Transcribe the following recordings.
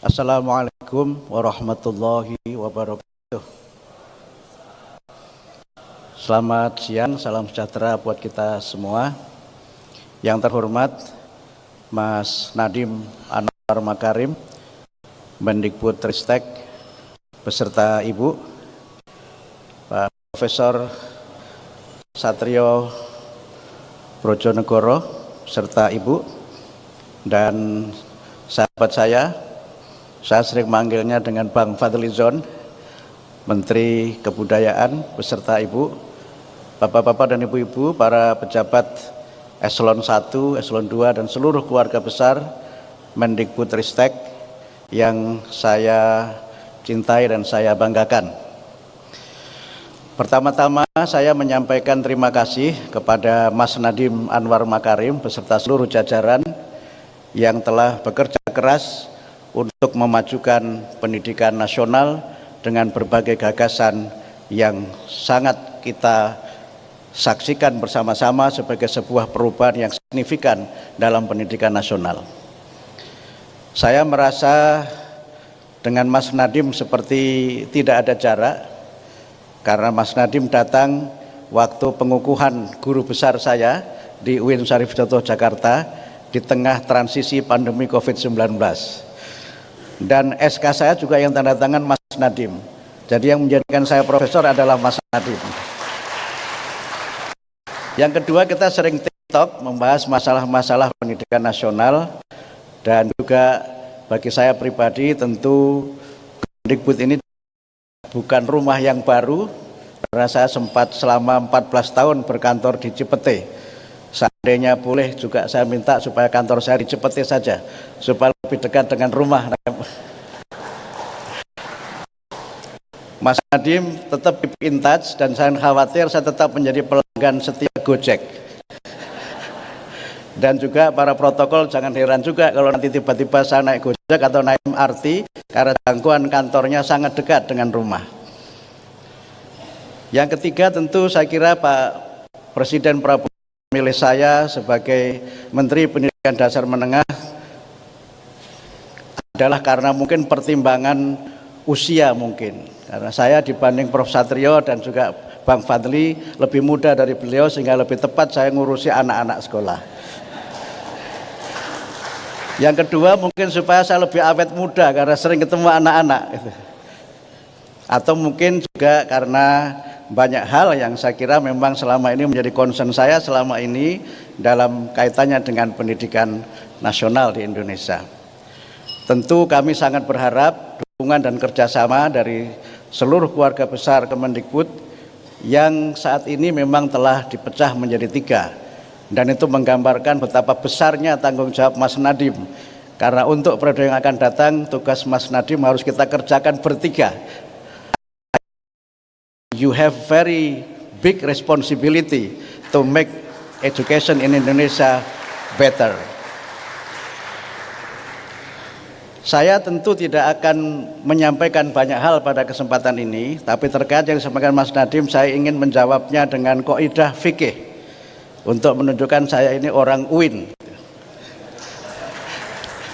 Assalamualaikum warahmatullahi wabarakatuh. Selamat siang, salam sejahtera buat kita semua. Yang terhormat Mas Nadiem Anwar Makarim, Mendikbudristek, beserta Ibu, Pak Profesor Satrio Brojonegoro, serta Ibu, dan sahabat saya sering manggilnya dengan Bang Fadlizon, Menteri Kebudayaan beserta Ibu, Bapak-bapak dan Ibu-ibu, para pejabat Eselon 1, Eselon 2 dan seluruh keluarga besar Mendikbudristek yang saya cintai dan saya banggakan. Pertama-tama saya menyampaikan terima kasih kepada Mas Nadiem Anwar Makarim beserta seluruh jajaran yang telah bekerja keras untuk memajukan pendidikan nasional dengan berbagai gagasan yang sangat kita saksikan bersama-sama sebagai sebuah perubahan yang signifikan dalam pendidikan nasional. Saya merasa dengan Mas Nadiem seperti tidak ada jarak, karena Mas Nadiem datang waktu pengukuhan guru besar saya di UIN Syarif Hidayatullah Jakarta di tengah transisi pandemi COVID-19. Dan SK saya juga yang tanda tangan Mas Nadiem. Jadi yang menjadikan saya profesor adalah Mas Nadiem. Yang kedua, kita sering TikTok membahas masalah-masalah pendidikan nasional, dan juga bagi saya pribadi tentu Kemendikbud ini bukan rumah yang baru, karena saya sempat selama 14 tahun berkantor di Cipete. Seandainya boleh juga saya minta supaya kantor saya di Cipete saja, supaya lebih dekat dengan rumah. Mas Nadiem tetap keep in touch, dan saya khawatir saya tetap menjadi pelanggan setia Gojek. Dan juga para protokol jangan heran juga kalau nanti tiba-tiba saya naik Gojek atau naik MRT, karena jangkauan kantornya sangat dekat dengan rumah. Yang ketiga, tentu saya kira Pak Presiden Prabowo memilih saya sebagai Menteri Pendidikan Dasar Menengah adalah karena mungkin pertimbangan usia mungkin. Karena saya dibanding Prof. Satrio dan juga Bang Fadli lebih muda dari beliau, sehingga lebih tepat saya ngurusi anak-anak sekolah. Yang kedua, mungkin supaya saya lebih awet muda karena sering ketemu anak-anak. Atau mungkin juga karena banyak hal yang saya kira memang selama ini menjadi concern saya selama ini dalam kaitannya dengan pendidikan nasional di Indonesia. Tentu kami sangat berharap dukungan dan kerjasama dari seluruh keluarga besar Kemendikbud yang saat ini memang telah dipecah menjadi 3, dan itu menggambarkan betapa besarnya tanggung jawab Mas Nadiem, karena untuk periode yang akan datang tugas Mas Nadiem harus kita kerjakan bertiga. You have very big responsibility to make education in Indonesia better. Saya tentu tidak akan menyampaikan banyak hal pada kesempatan ini, tapi terkait yang disampaikan Mas Nadiem, saya ingin menjawabnya dengan kaidah fikih untuk menunjukkan saya ini orang UIN.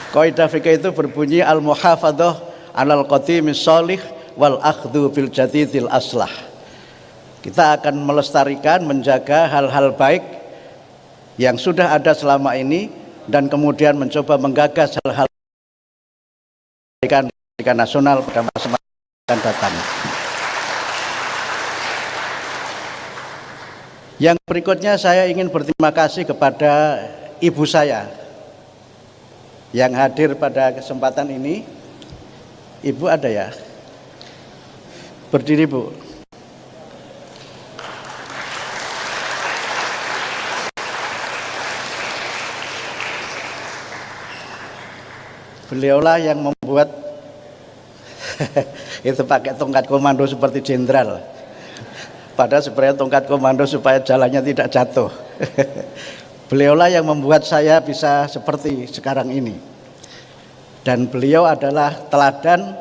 Kaidah fikih itu berbunyi al-muhafadzah 'alal qadimis shalih wal akhdhu bil jadidil aslah. Kita akan melestarikan, menjaga hal-hal baik yang sudah ada selama ini, dan kemudian mencoba menggagas hal-hal pendidikan nasional pada masa yang datang. Yang berikutnya, saya ingin berterima kasih kepada ibu saya yang hadir pada kesempatan ini. Ibu ada ya? Berdiri, Bu. Beliaulah yang membuat itu pakai tongkat komando seperti jenderal. Padahal sebenarnya tongkat komando supaya jalannya tidak jatuh. Beliaulah yang membuat saya bisa seperti sekarang ini. Dan beliau adalah teladan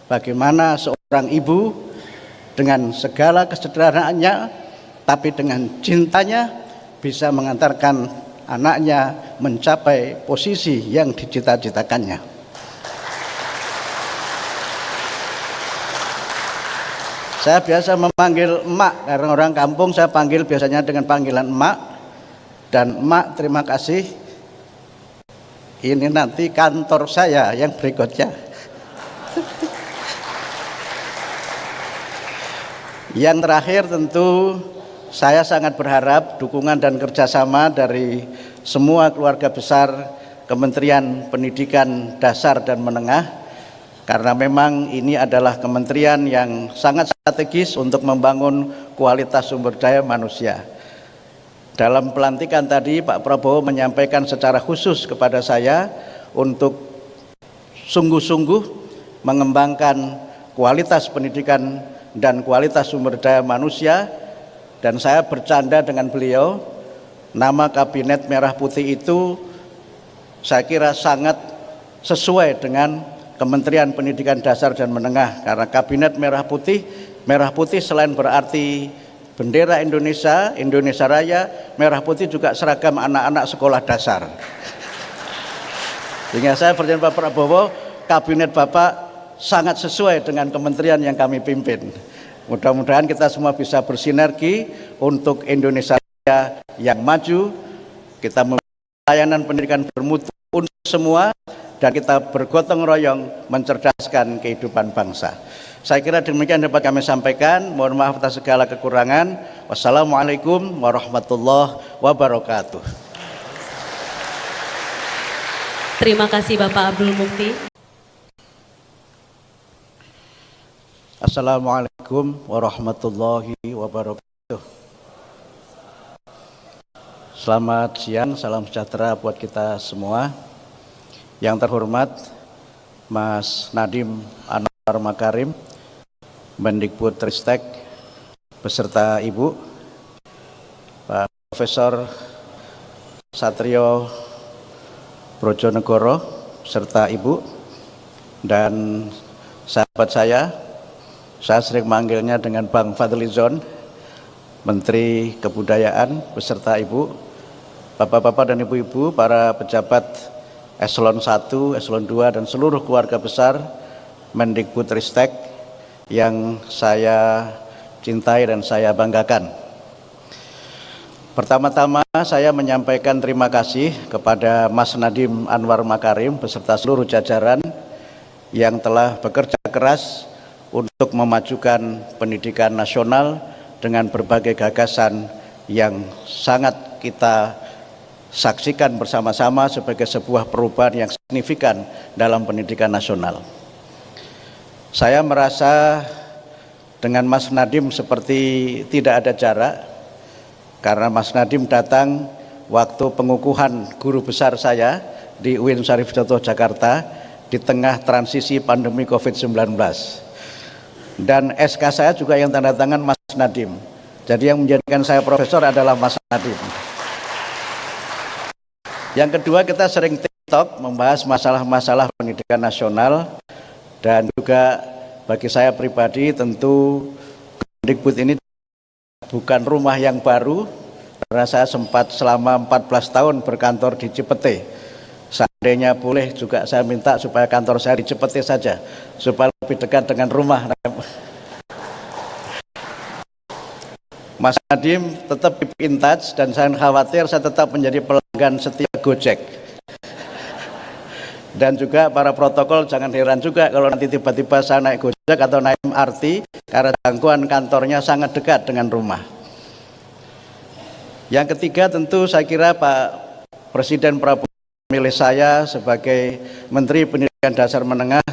bagaimana seorang ibu dengan segala kesederhanaannya, tapi dengan cintanya bisa mengantarkan anaknya mencapai posisi yang dicita-citakannya. Saya biasa memanggil emak, karena orang kampung saya panggil biasanya dengan panggilan emak. Dan emak, terima kasih. Ini nanti kantor saya yang berikutnya. Yang terakhir tentu saya sangat berharap dukungan dan kerjasama dari semua keluarga besar Kementerian Pendidikan Dasar dan Menengah, karena memang ini adalah kementerian yang sangat strategis untuk membangun kualitas sumber daya manusia. Dalam pelantikan tadi Pak Prabowo menyampaikan secara khusus kepada saya untuk sungguh-sungguh mengembangkan kualitas pendidikan dan kualitas sumber daya manusia, dan saya bercanda dengan beliau, nama Kabinet Merah Putih itu saya kira sangat sesuai dengan Kementerian Pendidikan Dasar dan Menengah, karena Kabinet Merah Putih selain berarti bendera Indonesia, Indonesia Raya, merah putih juga seragam anak-anak sekolah dasar. Sehingga saya percaya Pak Prabowo, Kabinet Bapak sangat sesuai dengan kementerian yang kami pimpin. Mudah-mudahan kita semua bisa bersinergi untuk Indonesia yang maju. Kita memberikan layanan pendidikan bermutu untuk semua, dan kita bergotong royong mencerdaskan kehidupan bangsa. Saya kira demikian dapat kami sampaikan. Mohon maaf atas segala kekurangan. Wassalamualaikum warahmatullahi wabarakatuh. Terima kasih Bapak Abdul Mukti. Assalamualaikum warahmatullahi wabarakatuh. Selamat siang, salam sejahtera buat kita semua. Yang terhormat Mas Nadiem Anwar Makarim, Mendikbudristek beserta Ibu, Pak Profesor Satrio Brojonegoro serta Ibu, dan sahabat saya sering manggilnya dengan Bang Fadlizon, Menteri Kebudayaan beserta Ibu, Bapak-bapak dan Ibu-ibu, para pejabat Eselon 1, Eselon 2 dan seluruh keluarga besar Mendikbudristek yang saya cintai dan saya banggakan. Pertama-tama saya menyampaikan terima kasih kepada Mas Nadiem Anwar Makarim beserta seluruh jajaran yang telah bekerja keras untuk memajukan pendidikan nasional dengan berbagai gagasan yang sangat kita saksikan bersama-sama sebagai sebuah perubahan yang signifikan dalam pendidikan nasional. Saya merasa dengan Mas Nadiem seperti tidak ada jarak, karena Mas Nadiem datang waktu pengukuhan guru besar saya di UIN Syarif Hidayatullah Jakarta di tengah transisi pandemi COVID-19. Dan SK saya juga yang tanda tangan Mas Nadiem. Jadi yang menjadikan saya profesor adalah Mas Nadiem. Yang kedua, kita sering TikTok membahas masalah-masalah pendidikan nasional, dan juga bagi saya pribadi tentu Kemendikbud ini bukan rumah yang baru, karena saya sempat selama 14 tahun berkantor di Cipete. Seandainya boleh juga saya minta supaya kantor saya di Cipete saja, supaya lebih dekat dengan rumah. Mas Nadiem tetap keep in touch, dan saya khawatir saya tetap menjadi pelanggan setia Gojek. Dan juga para protokol jangan heran juga kalau nanti tiba-tiba saya naik Gojek atau naik MRT, karena jangkauan kantornya sangat dekat dengan rumah. Yang ketiga, tentu saya kira Pak Presiden Prabowo memilih saya sebagai Menteri Pendidikan Dasar Menengah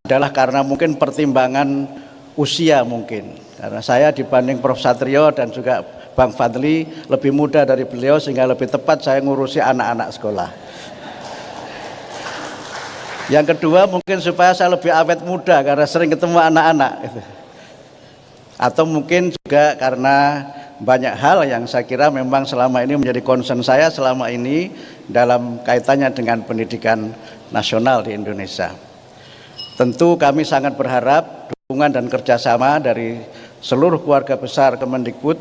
adalah karena mungkin pertimbangan usia mungkin. Karena saya dibanding Prof. Satrio dan juga Bang Fadli lebih muda dari beliau, sehingga lebih tepat saya ngurusi anak-anak sekolah. Yang kedua, mungkin supaya saya lebih awet muda karena sering ketemu anak-anak. Atau mungkin juga karena banyak hal yang saya kira memang selama ini menjadi concern saya selama ini dalam kaitannya dengan pendidikan nasional di Indonesia. Tentu kami sangat berharap dukungan dan kerjasama dari seluruh keluarga besar Kemendikbud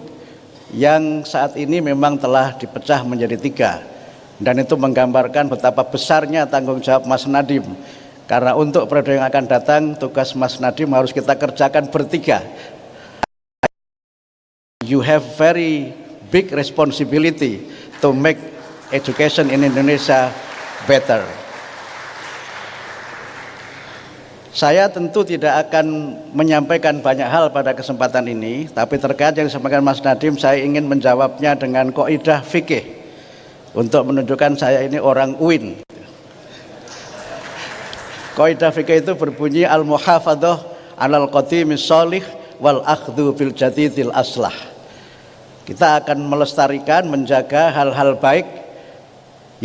yang saat ini memang telah dipecah menjadi 3, dan itu menggambarkan betapa besarnya tanggung jawab Mas Nadiem Karena untuk periode yang akan datang, tugas Mas Nadiem harus kita kerjakan bertiga. You have very big responsibility to make education in Indonesia better. Saya tentu tidak akan menyampaikan banyak hal pada kesempatan ini, tapi terkait yang disampaikan Mas Nadiem, saya ingin menjawabnya dengan kaidah fikih untuk menunjukkan saya ini orang UIN. Kaidah fikih itu berbunyi al-muhafadzah 'alal qadimis shalih wal akhdhu bil jadidil aslah. Kita akan melestarikan, menjaga hal-hal baik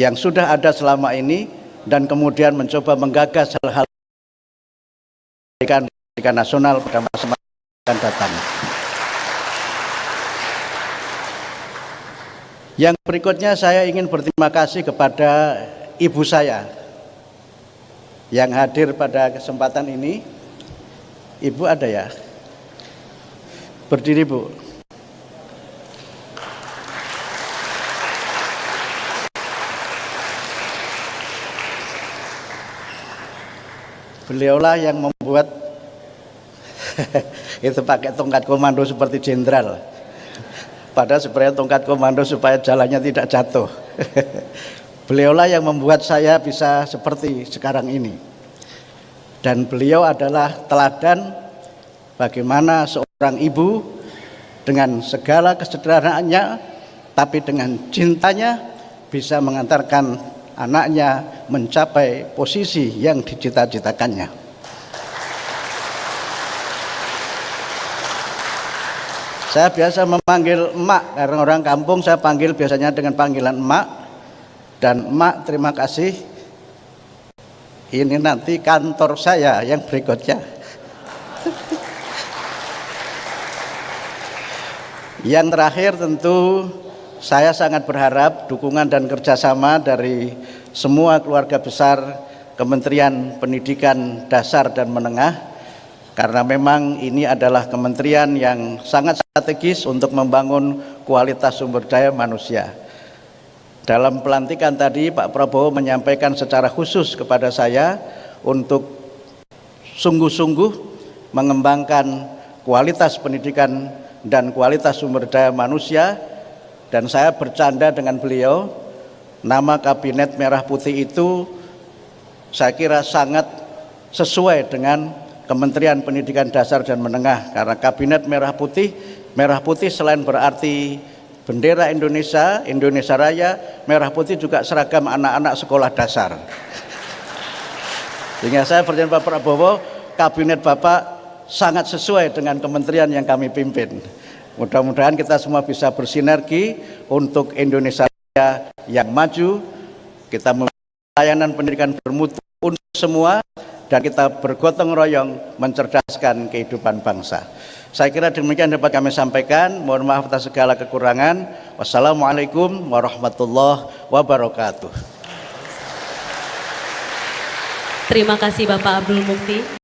yang sudah ada selama ini dan kemudian mencoba menggagas hal-hal pendidikan nasional pada masa yang datang. Yang berikutnya saya ingin berterima kasih kepada ibu saya yang hadir pada kesempatan ini. Ibu ada ya? Berdiri, Bu. Beliaulah yang membuat itu pakai tongkat komando seperti jenderal. Padahal sebenarnya tongkat komando supaya jalannya tidak jatuh. Beliaulah yang membuat saya bisa seperti sekarang ini. Dan beliau adalah teladan bagaimana seorang ibu dengan segala kesederhanaannya, tapi dengan cintanya bisa mengantarkan anaknya mencapai posisi yang dicita-citakannya. Saya biasa memanggil emak, karena orang kampung saya panggil biasanya dengan panggilan emak. Dan emak, terima kasih. Ini nanti kantor saya yang berikutnya. Yang terakhir tentu saya sangat berharap dukungan dan kerjasama dari semua keluarga besar Kementerian Pendidikan Dasar dan Menengah, karena memang ini adalah kementerian yang sangat strategis untuk membangun kualitas sumber daya manusia. Dalam pelantikan tadi Pak Prabowo menyampaikan secara khusus kepada saya untuk sungguh-sungguh mengembangkan kualitas pendidikan dan kualitas sumber daya manusia. Dan saya bercanda dengan beliau, nama Kabinet Merah Putih itu saya kira sangat sesuai dengan Kementerian Pendidikan Dasar dan Menengah, karena Kabinet Merah Putih selain berarti bendera Indonesia, Indonesia Raya, merah putih juga seragam anak-anak sekolah dasar. Sehingga saya percaya Pak Prabowo, Kabinet Bapak sangat sesuai dengan kementerian yang kami pimpin. Mudah-mudahan kita semua bisa bersinergi untuk Indonesia yang maju. Kita memberikan layanan pendidikan bermutu untuk semua, dan kita bergotong royong mencerdaskan kehidupan bangsa. Saya kira demikian dapat kami sampaikan. Mohon maaf atas segala kekurangan. Wassalamualaikum warahmatullahi wabarakatuh. Terima kasih Bapak Abdul Mukti.